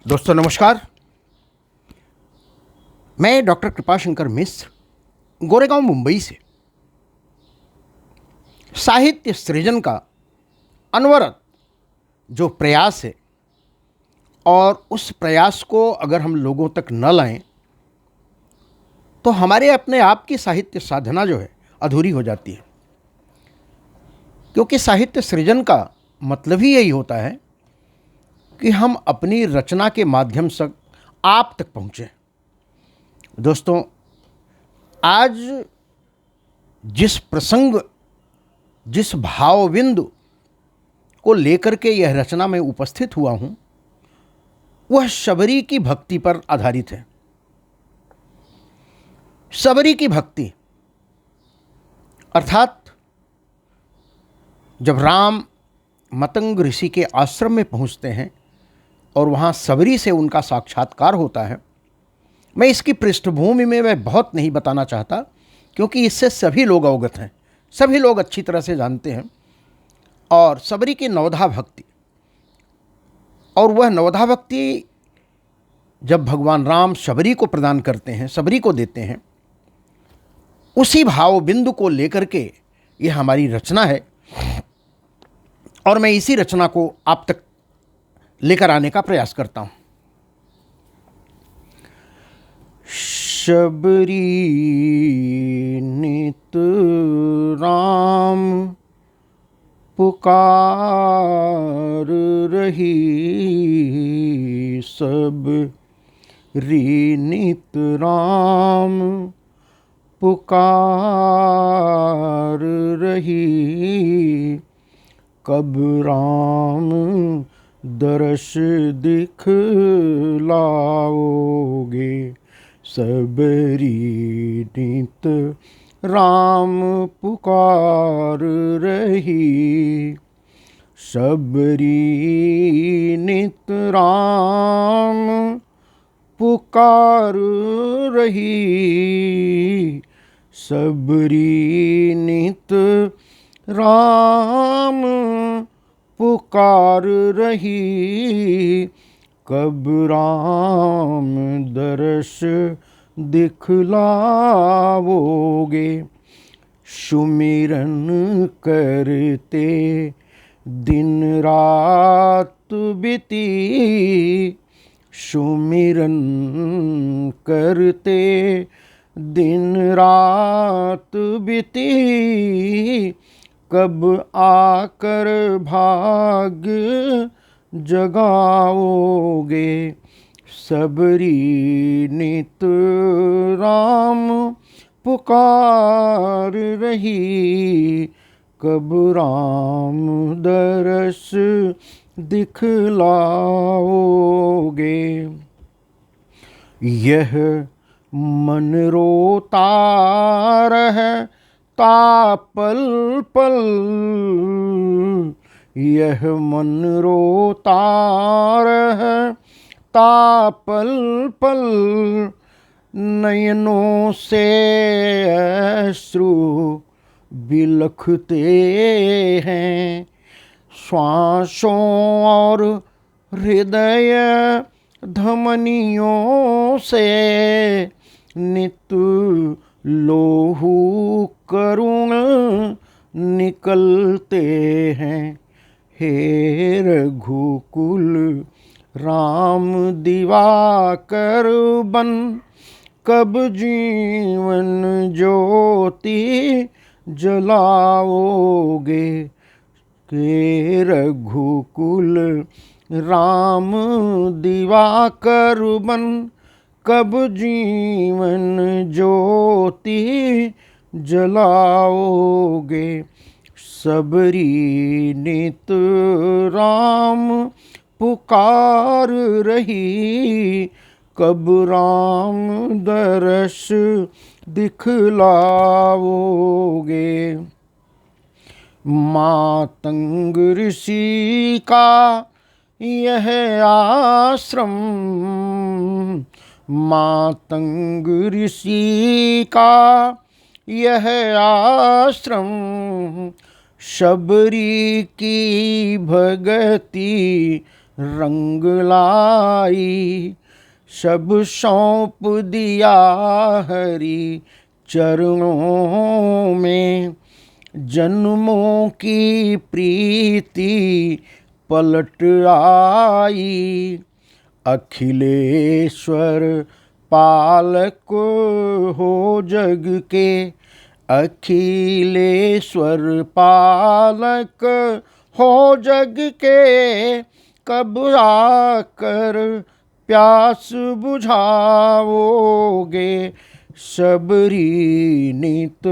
दोस्तों नमस्कार। मैं डॉक्टर कृपाशंकर मिश्र गोरेगांव मुंबई से साहित्य सृजन का अनवरत जो प्रयास है और उस प्रयास को अगर हम लोगों तक न लाएं तो हमारे अपने आप की साहित्य साधना जो है अधूरी हो जाती है। क्योंकि साहित्य सृजन का मतलब ही यही होता है कि हम अपनी रचना के माध्यम से आप तक पहुँचें। दोस्तों, आज जिस प्रसंग, जिस भावबिंदु को लेकर के यह रचना में उपस्थित हुआ हूँ वह शबरी की भक्ति पर आधारित है। शबरी की भक्ति अर्थात जब राम मतंग ऋषि के आश्रम में पहुँचते हैं और वहाँ शबरी से उनका साक्षात्कार होता है। मैं इसकी पृष्ठभूमि में मैं बहुत नहीं बताना चाहता क्योंकि इससे सभी लोग अवगत हैं, सभी लोग अच्छी तरह से जानते हैं। और शबरी की नवधा भक्ति, और वह नवधा भक्ति जब भगवान राम शबरी को प्रदान करते हैं, शबरी को देते हैं, उसी भाव बिंदु को लेकर के ये हमारी रचना है और मैं इसी रचना को आप तक लेकर आने का प्रयास करता हूँ। शबरी नित राम पुकार रही, सब री नित राम पुकार रही, कब राम दर्श दिखलाओगे, सबरी नित राम पुकार रही, सबरी नित राम पुकार रही, सबरी नित राम पुकार रही, कब राम दर्श दिखलाओगे, सुमिरन करते दिन रात बीती, सुमिरन करते दिन रात बीती, कब आकर भाग्य जगाओगे, सबरी नित राम पुकार रही, कब राम दर्श दिखलाओगे। यह मन रोता रहे तापल पल, यह मन रोता रहे तापल पल, नयनों से अश्रु बिलखते हैं, श्वासों और हृदय धमनियों से नित लोहू करुण निकलते हैं, हे रघुकुल राम दिवाकर बन, कब जीवन ज्योति जलाओगे, हे रघुकुल राम दिवाकर बन, कब जीवन ज्योति जलाओगे, सबरी नित राम पुकार रही, कब राम दर्श दिखलाओगे। मातंग ऋषि का यह आश्रम, मातंग ऋषि का यह आश्रम, शबरी की भगति रंग लाई। सब सौंप दिया हरि चरणों में, जन्मों की प्रीति पलट आई। अखिलेश्वर पालक हो जग के, अखिलेश्वर पालक हो जग के, कब आकर प्यास बुझाओगे। सबरी नित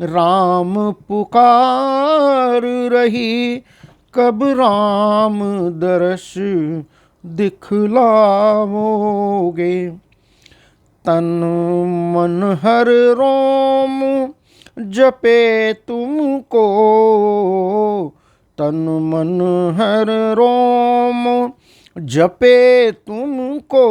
राम पुकार रही, कब राम दर्श दिखलाओगे। तन मन हर रोम जपे तुमको, तन मन हर रोम जपे तुमको।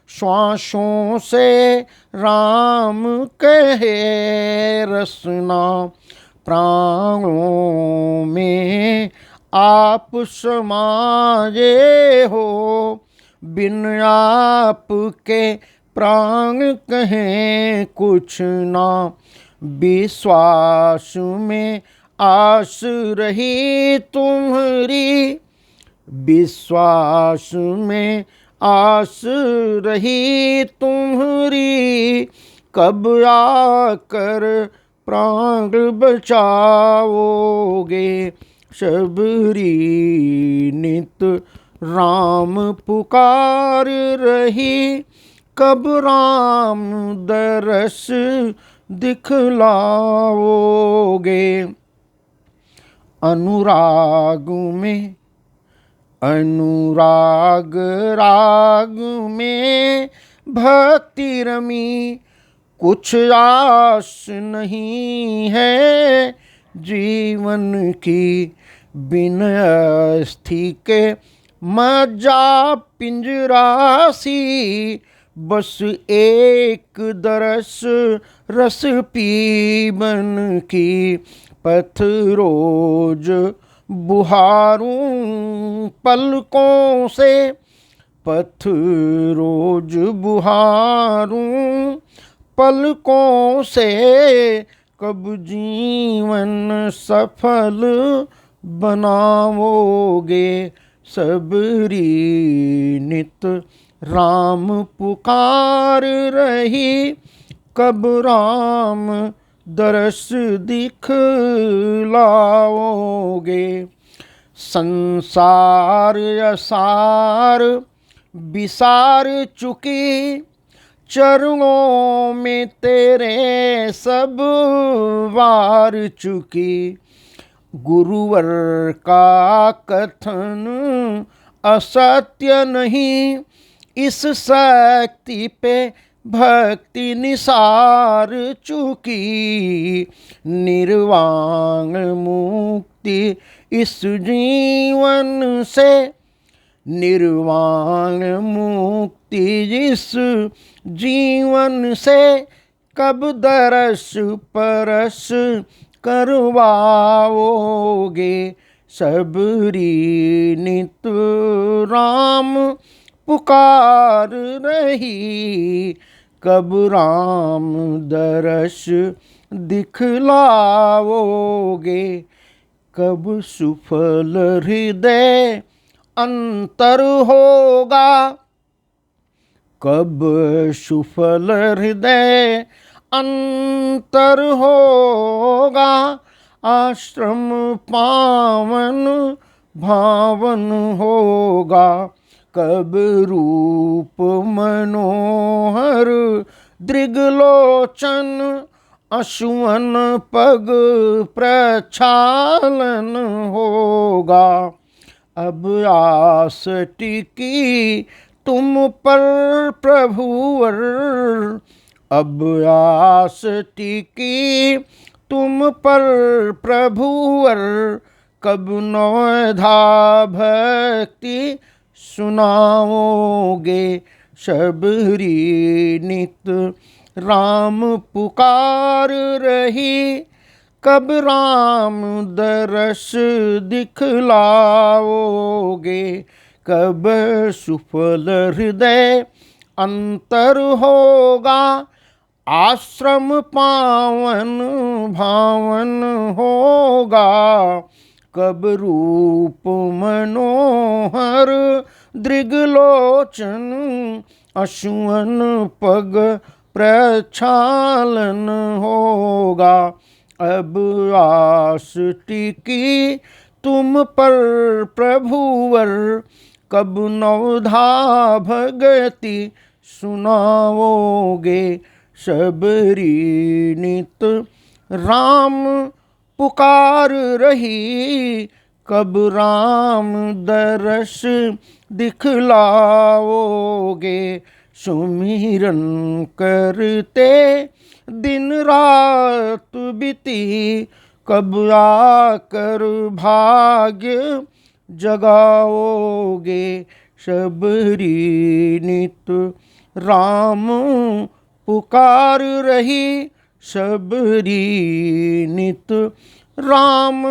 श्वासों से राम कहे रसना, प्राणों में आप समाये हो। बिन आपके प्राण कहें कुछ ना, विश्वास में आस रही तुम्हारी, विश्वास में आस रही तुम्हारी। कब आकर प्राण बचाओगे। सबरी नित राम पुकार रही, कब राम दरस दिखलाओगे। अनुराग में, अनुराग राग में भक्ति रमी, कुछ आस नहीं है जीवन की। बिन अस्थि के मज्जा पिंजरासी, बस एक दरस रस पीबन की। पथ रोज बुहारूं पलकों से, पथ रोज बुहारूं पलकों से। कब जीवन सफल बनाओगे। सबरी नित राम पुकार रही, कब राम दरस दिखलाओगे। संसार असार विसार चुकी, चरणों में तेरे सब वार चुकी। गुरुवर का कथन असत्य नहीं, इस शक्ति पे भक्ति निसार चुकी। निर्वाण मुक्ति इस जीवन से, निर्वाण मुक्ति इस जीवन से। कब दरस परस करवाओगे। सबरी नित राम पुकार रही, कब राम दरस दिखलाओगे। कब सुफल हृदय अंतर होगा, कब सुफल हृदय अंतर होगा। आश्रम पावन भावन होगा, कब रूप मनोहर दृगलोचन अश्वन पग प्रक्षालन होगा। अब आस टिकी तुम पर प्रभुवर, अब आस टिकी तुम पर प्रभुवर। कब नौधा भक्ति सुनाओगे। सबरी नित राम पुकार रही, कब राम दरस दिखलाओगे। कब सुफल हृदय अंतर होगा, आश्रम पावन भावन होगा। कब रूप मनोहर दृगलोचन, अश्वन पग प्रक्षालन होगा। अब आस टिकी तुम पर प्रभुवर, कब नवधा भगति सुनाओगे। सबरी नित राम पुकार रही, कब राम दरस दिखलाओगे। सुमिरन करते दिन रात बीती, कब आकर भाग्य जगाओगे। सबरी नित राम पुकार रही, सबरी नित राम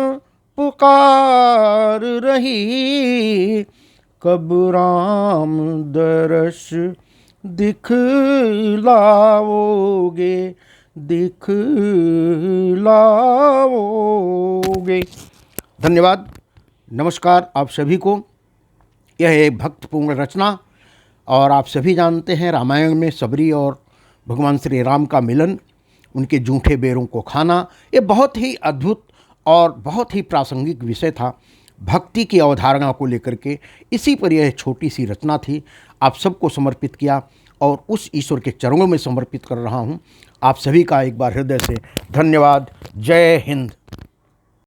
पुकार रही। कब राम दरस दिखलाओगे, दिखलाओगे। धन्यवाद, नमस्कार आप सभी को। यह एक भक्तपूर्ण रचना, और आप सभी जानते हैं रामायण में सबरी और भगवान श्री राम का मिलन, उनके जूठे बेरों को खाना, ये बहुत ही अद्भुत और बहुत ही प्रासंगिक विषय था भक्ति की अवधारणा को लेकर के। इसी पर यह छोटी सी रचना थी, आप सबको समर्पित किया और उस ईश्वर के चरणों में समर्पित कर रहा हूँ। आप सभी का एक बार हृदय से धन्यवाद। जय हिंद।